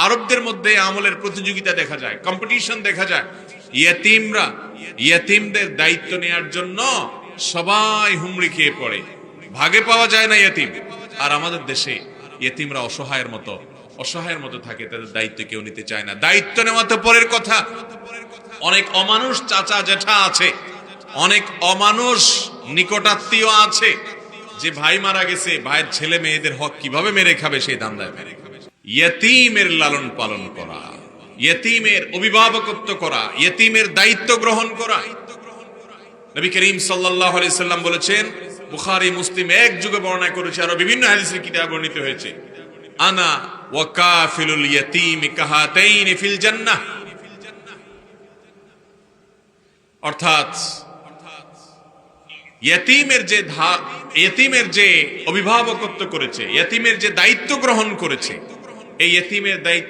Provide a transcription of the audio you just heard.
আরবদের মধ্যে আমলের প্রতিযোগিতা দেখা যায়, কম্পিটিশন দেখা যায়। ইয়েতিমদের দায়িত্ব নেয়ার জন্য সবাই হুমড়ি খেয়ে পড়ে, ভাগে পাওয়া যায় না ইয়েতিম। আর আমাদের দেশে ইয়েতিমরা অসহায়ের মতো থাকে, তাদের দায়িত্ব কেউ নিতে চায় না। দায়িত্ব নেওয়া তো পরের কথা, অনেক অমানুষ চাচা জেঠা আছে, অনেক অমানুষ নিকটাত্মীয় আছে, যে ভাই মারা গেছে, ভাইয়ের ছেলে মেয়েদের হক কিভাবে মেরে খাবে সেই ধান্দায়। ইয়েতিমের লালন পালন করা, ইয়েতিমের অভিভাবকত্ব করা, ইয়েতিমের দায়িত্ব গ্রহণ করা। নবী করিম সাল্লাল্লাহু আলাইহি সাল্লাম বলেছেন, বুখারী মুসলিম এক যুগে বর্ণনা করেছে, আর বিভিন্ন হাদিসের কিতাবে বর্ণিত হয়েছে, আনা ওয়া কাফিলুল ইয়াতীম কাহাতাইন ফিল জান্নাহ। অর্থাৎ ইয়েতিমের যে অভিভাবকত্ব করেছে, ইয়েতিমের যে দায়িত্ব গ্রহণ করেছে, এই ইয়েতিমের দায়িত্ব